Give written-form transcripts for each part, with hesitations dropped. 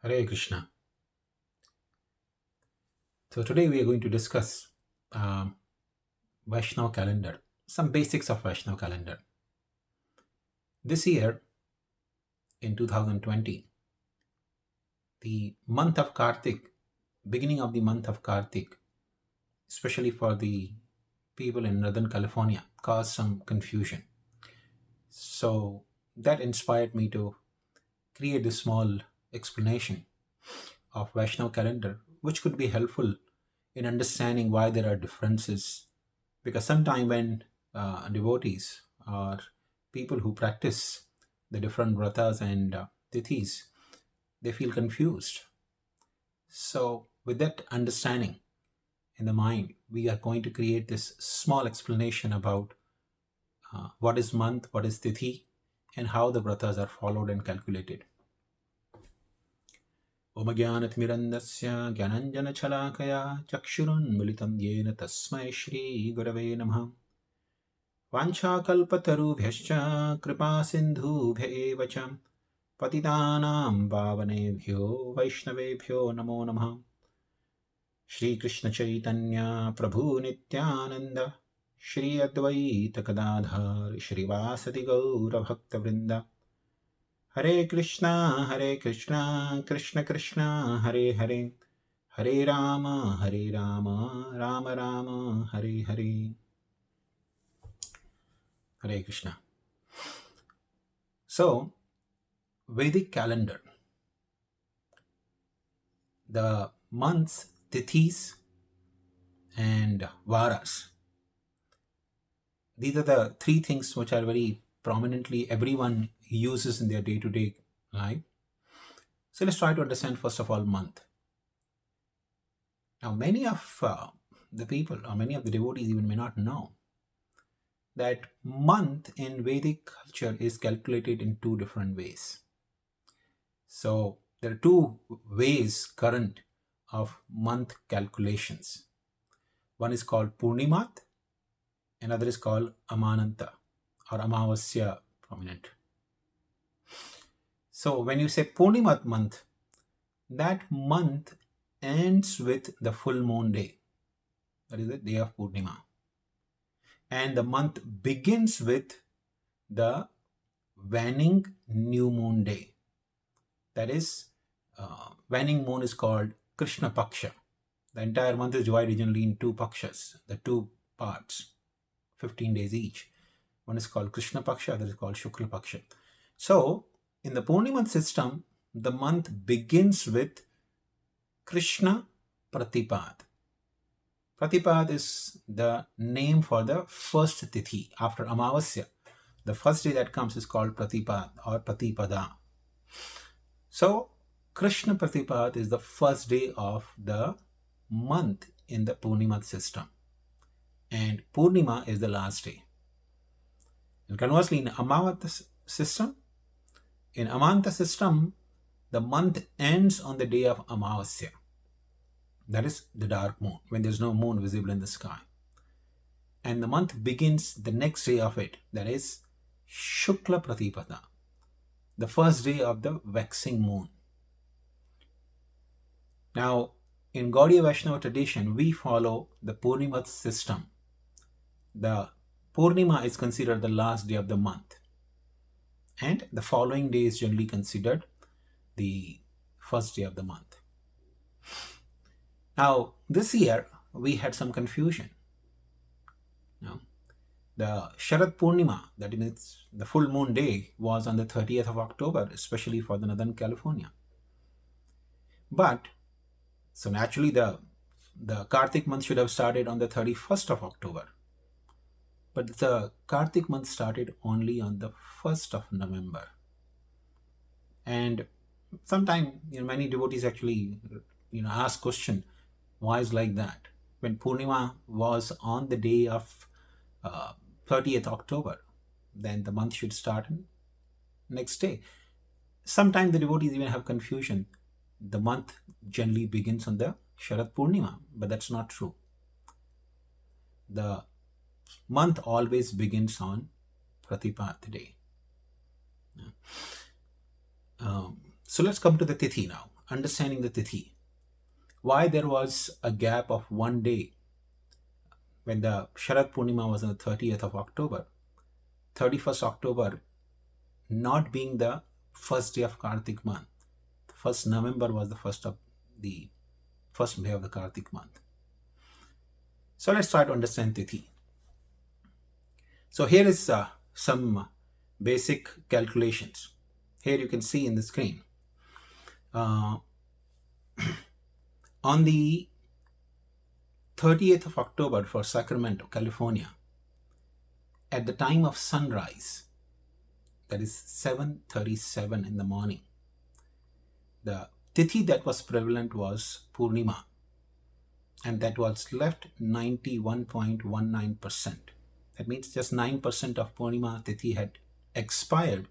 Hare Krishna. So today we are going to discuss Vaishnava Calendar, some basics of Vaishnava Calendar. This year, in 2020, the month of Kartik, beginning of the month of Kartik, especially for the people in Northern California, caused some confusion. So that inspired me to create this small explanation of Vaishnava Calendar, which could be helpful in understanding why there are differences. Because sometimes when devotees or people who practice the different vratas and tithis, they feel confused. So, with that understanding in the mind, we are going to create this small explanation about what is month, what is tithi, and how the vratas are followed and calculated. Om Jnanatmirandasya Gyananjanachalakaya Chakshurunmilitam Yena Tasmai Shri Gurave Namah Vanchakalpatarubhyascha Kripa Sindhubhya eva cha Patitanam Pavanebhyo Vaishnavebhyo Namo Namah Shri Krishna Chaitanya Prabhu Nityananda Shri Advaita Gadadhar Shri Vasadi Gaura Bhakta Vrinda Hare Krishna, Krishna Krishna, Hare Hare, Hare Rama, Rama Rama, Hare Hare. Hare Krishna. So, Vedic calendar, the months, tithis, and varas. These are the three things which are very prominently everyone uses in their day-to-day life. So let's try to understand first of all month. Now many of the people or many of the devotees even may not know that month in Vedic culture is calculated in two different ways. So there are two ways current of month calculations. One is called Purnimat, another is called Amananta or Amavasya prominent. So when you say Purnimat month, that month ends with the full moon day. That is the day of Purnima. And the month begins with the waning new moon day. That is, waning moon is called Krishna Paksha. The entire month is divided generally in two pakshas, the two parts, 15 days each. One is called Krishna Paksha, other is called Shukla Paksha. So, in the Purnima system, the month begins with Krishna Pratipad. Pratipad is the name for the first tithi after Amavasya. The first day that comes is called Pratipad or Pratipada. So, Krishna Pratipad is the first day of the month in the Purnima system. And Purnima is the last day. And conversely, in Amavata system, in Amanta system, the month ends on the day of Amavasya. That is the dark moon, when there is no moon visible in the sky. And the month begins the next day of it, that is Shukla Pratipada, the first day of the waxing moon. Now, in Gaudiya Vaishnava tradition, we follow the Purnima system. The Purnima is considered the last day of the month. And the following day is generally considered the first day of the month. Now, this year, we had some confusion. Now, the Sharad Purnima, that means the full moon day, was on the 30th of October, especially for the Northern California. But, so naturally the Kartik month should have started on the 31st of October. But the Kartik month started only on the 1st of November. And sometimes, many devotees actually, ask question, why is like that? When Purnima was on the day of 30th October, then the month should start next day. Sometimes the devotees even have confusion. The month generally begins on the Sharad Purnima, but that's not true. The month always begins on Pratipad day. So let's come to the Tithi now. understanding the Tithi, why there was a gap of one day when the Sharad Purnima was on the 30th of October, 31st October not being the first day of Kartik month. 1st November was the first day of the Kartik month. So let's try to understand Tithi. So here is some basic calculations. Here you can see in the screen. On the 30th of October for Sacramento, California, at the time of sunrise, that is 7:37 in the morning, the Tithi that was prevalent was Purnima, and that was left 91.19%. That means just 9% of Purnima Tithi had expired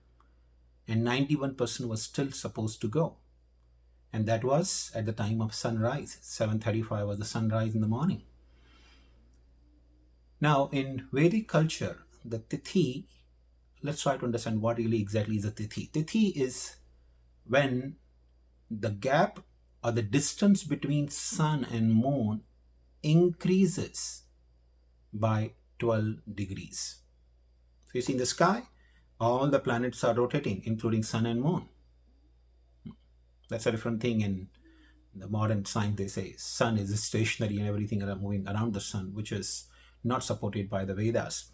and 91% was still supposed to go. And that was at the time of sunrise. 7:35 was the sunrise in the morning. Now, in Vedic culture, the Tithi, let's try to understand what really exactly is a Tithi. Tithi is when the gap or the distance between sun and moon increases by 12 degrees. So you see in the sky, all the planets are rotating, including sun and moon. That's a different thing in the modern science. They say sun is stationary and everything are moving around the sun, which is not supported by the Vedas.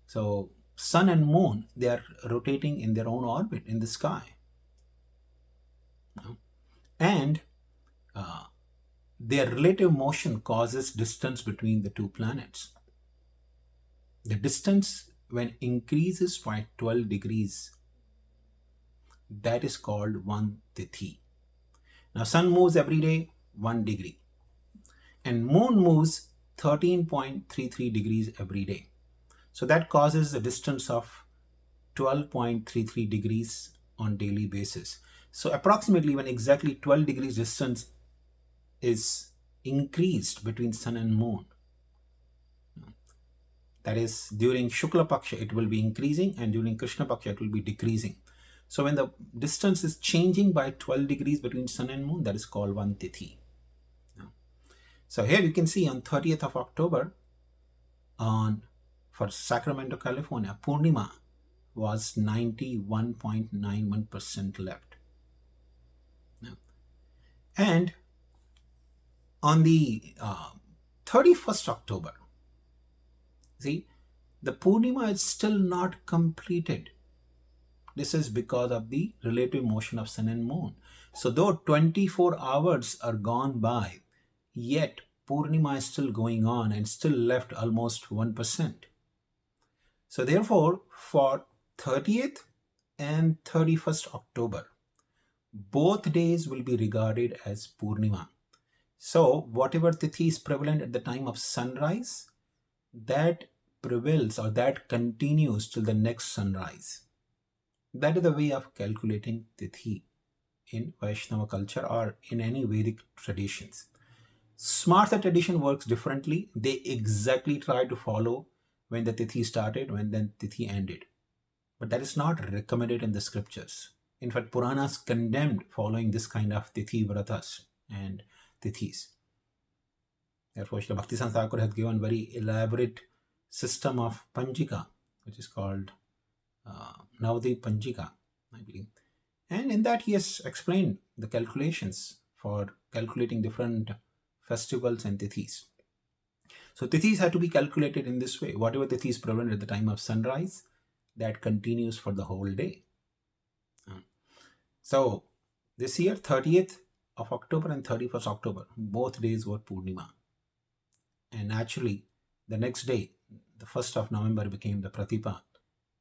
So sun and moon, they are rotating in their own orbit in the sky. And their relative motion causes distance between the two planets. The distance when increases by 12 degrees, that is called one Tithi. Now sun moves every day 1 degree and moon moves 13.33 degrees every day. So that causes a distance of 12.33 degrees on daily basis. So approximately when exactly 12 degrees distance is increased between sun and moon, that is during Shukla Paksha it will be increasing and during Krishna Paksha it will be decreasing. So when the distance is changing by 12 degrees between sun and moon, that is called one Tithi. So here you can see on 30th of October for Sacramento, California, Purnima was 91.91% left. And on the 31st October, see, the Purnima is still not completed. This is because of the relative motion of sun and moon. So though 24 hours are gone by, yet Purnima is still going on and still left almost 1%. So therefore, for 30th and 31st October, both days will be regarded as Purnima. So whatever Tithi is prevalent at the time of sunrise, that prevails or that continues till the next sunrise. That is the way of calculating Tithi in Vaishnava culture or in any Vedic traditions. Smartha tradition works differently. They exactly try to follow when the Tithi started, when then Tithi ended. But that is not recommended in the scriptures. In fact, Puranas condemned following this kind of Tithi vratas and Tithis. Therefore, Srila Bhaktivedanta Thakur has given very elaborate system of Panjika, which is called Navadi Panjika, I believe. And in that he has explained the calculations for calculating different festivals and Tithis. So Tithis have to be calculated in this way. Whatever Tithi is prevalent at the time of sunrise, that continues for the whole day. So this year, 30th of October and 31st October, both days were Purnima. And actually, the next day, the 1st of November became the Pratipat.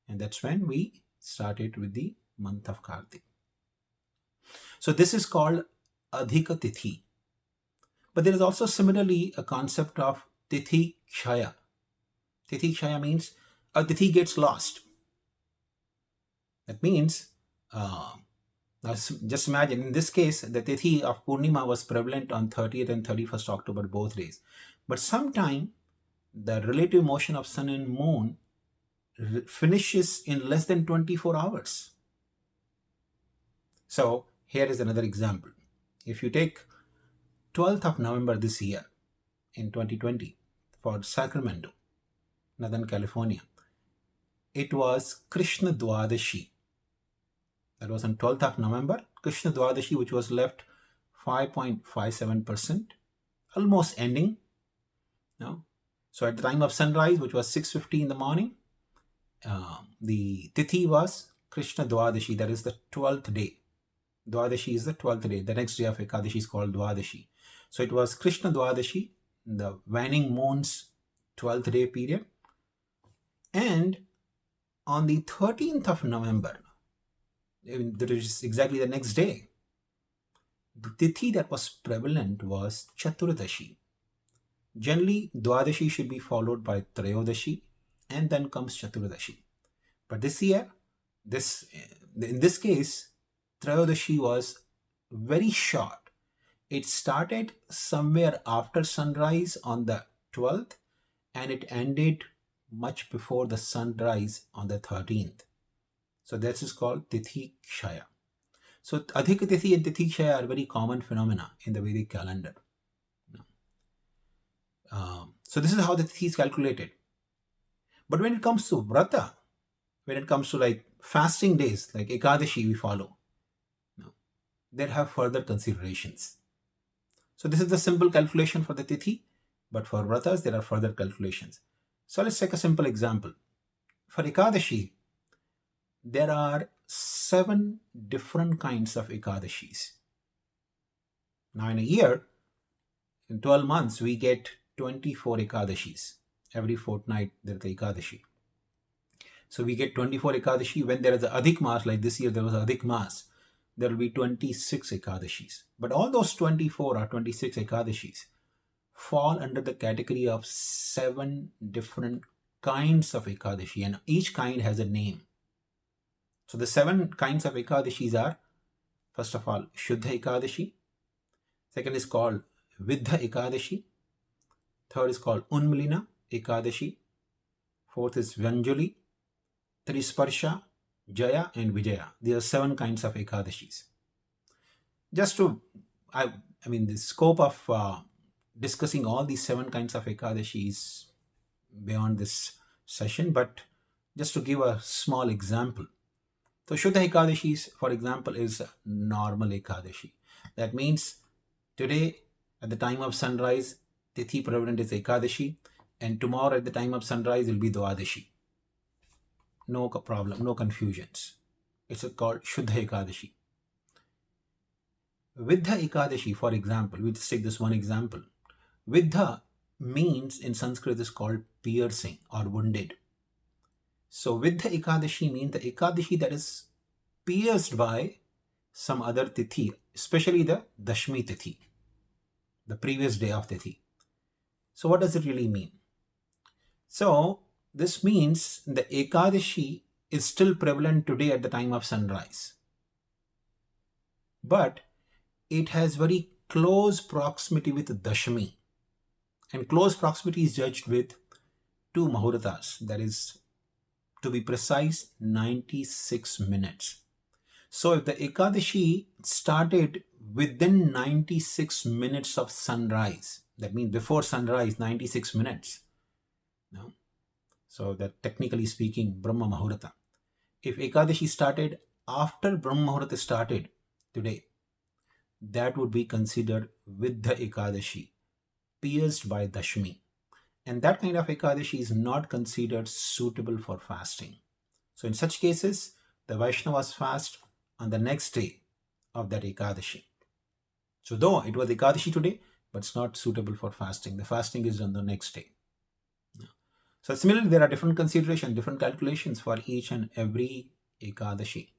And that's when we started with the month of Kartik. So this is called Adhika Tithi. But there is also similarly a concept of Tithi Kshaya. Tithi Kshaya means a Tithi gets lost. That means, just imagine, in this case, the Tithi of Purnima was prevalent on 30th and 31st October, both days. But sometime, the relative motion of sun and moon finishes in less than 24 hours. So, here is another example. If you take 12th of November this year in 2020 for Sacramento, Northern California, it was Krishna Dwadashi. That was on 12th of November. Krishna Dwadashi, which was left 5.57%, almost ending. No? So at the time of sunrise, which was 6:50 in the morning, the Tithi was Krishna Dwadashi, that is the 12th day. Dwadashi is the 12th day. The next day of Ekadashi is called Dwadashi. So it was Krishna Dwadashi, the waning moon's 12th day period. And on the 13th of November, that is exactly the next day, the Tithi that was prevalent was Chaturdashi. Generally, Dwadashi should be followed by Trayodashi, and then comes Chaturdashi. But this year, in this case, Trayodashi was very short. It started somewhere after sunrise on the 12th, and it ended much before the sunrise on the 13th. So this is called Tithi Kshaya. So Adhika Tithi and Tithi Kshaya are very common phenomena in the Vedic calendar. So this is how the Tithi is calculated. But when it comes to Vrata, when it comes to like fasting days, like Ekadashi we follow, there have further considerations. So this is the simple calculation for the Tithi, but for Vratas there are further calculations. So let's take a simple example. For Ekadashi, there are 7 different kinds of Ekadashis. Now in a year, in 12 months, we get 24 Ekadashis. Every fortnight there is Ekadashi. So we get 24 Ekadashi. When there is a Adhik Maas, like this year there was a Adhik Maas, there will be 26 Ekadashis. But all those 24 or 26 Ekadashis fall under the category of 7 different kinds of Ekadashi, and each kind has a name. So the 7 kinds of Ekadashis are, first of all, Shuddha Ekadashi. Second is called Vidha Ekadashi. Third is called Unmilina Ekadashi. Fourth is Vyanjali, Trisparsha, Jaya and Vijaya. These are 7 kinds of Ekadashis. Just to, the scope of discussing all these 7 kinds of Ekadashi is beyond this session, but just to give a small example. So Shuddha Ekadashi, for example, is normal Ekadashi. That means today at the time of sunrise, Tithi prevalent is Ekadashi, and tomorrow at the time of sunrise will be Dwadashi. No problem, no confusions. It's called Shuddha Ekadashi. Vidha Ekadashi, for example, we just take this one example. Vidha means in Sanskrit is called piercing or wounded. So Vidha Ekadashi means the Ekadashi that is pierced by some other Tithi, especially the Dashmi Tithi, the previous day of Tithi. So what does it really mean? So this means the Ekadashi is still prevalent today at the time of sunrise. But it has very close proximity with Dashmi. And close proximity is judged with 2 Muhurtas, that is, to be precise, 96 minutes. So if the Ekadashi started within 96 minutes of sunrise, that means before sunrise, 96 minutes. No? So that technically speaking, Brahma Muhurta. If Ekadashi started after Brahma Muhurta started today, that would be considered Vidha Ekadashi, pierced by Dashmi. And that kind of Ekadashi is not considered suitable for fasting. So in such cases, the Vaishnavas fast on the next day of that Ekadashi. So though it was Ekadashi today, but it's not suitable for fasting. The fasting is on the next day. So similarly, there are different considerations, different calculations for each and every Ekadashi.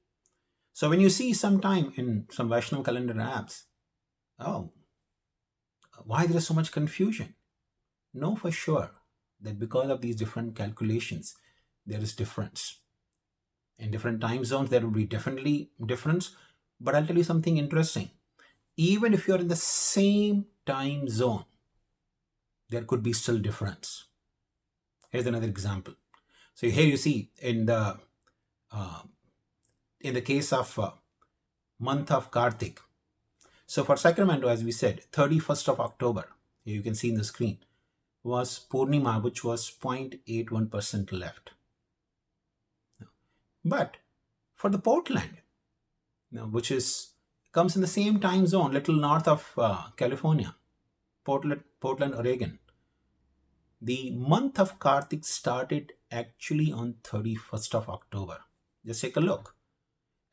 So when you see sometime in some Vaishnava Calendar apps, why there is so much confusion? Know for sure that because of these different calculations, there is difference. In different time zones, there will be definitely difference. But I'll tell you something interesting. Even if you're in the same time zone, there could be still difference. Here's another example. So here you see in the case of month of Kartik. So for Sacramento, as we said, 31st of October, you can see in the screen, was Purnima, which was 0.81% left. But for the Portland, which comes in the same time zone, little north of California, Portland, Oregon, the month of Kartik started actually on 31st of October. Just take a look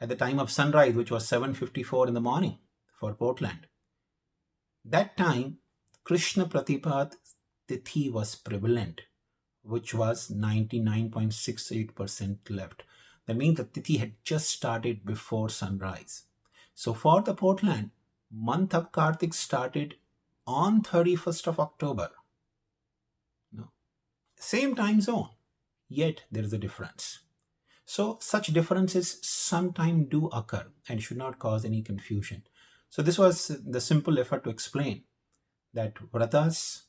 at the time of sunrise, which was 7:54 in the morning for Portland. That time, Krishna Pratipad Tithi was prevalent, which was 99.68% left. That means the Tithi had just started before sunrise. So for the Portland, month of Kartik started on 31st of October. Same time zone, yet there is a difference. So such differences sometimes do occur and should not cause any confusion. So this was the simple effort to explain that vratas,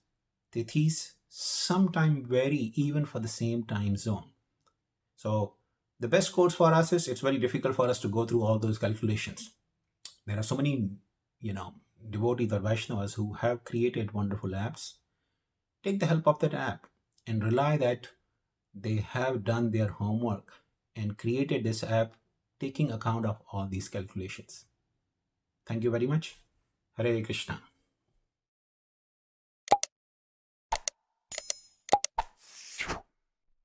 tithis sometimes vary even for the same time zone. So the best course for us is, it's very difficult for us to go through all those calculations. There are so many, devotees or Vaishnavas who have created wonderful apps. Take the help of that app and rely that they have done their homework and created this app taking account of all these calculations. Thank you very much. Hare Krishna.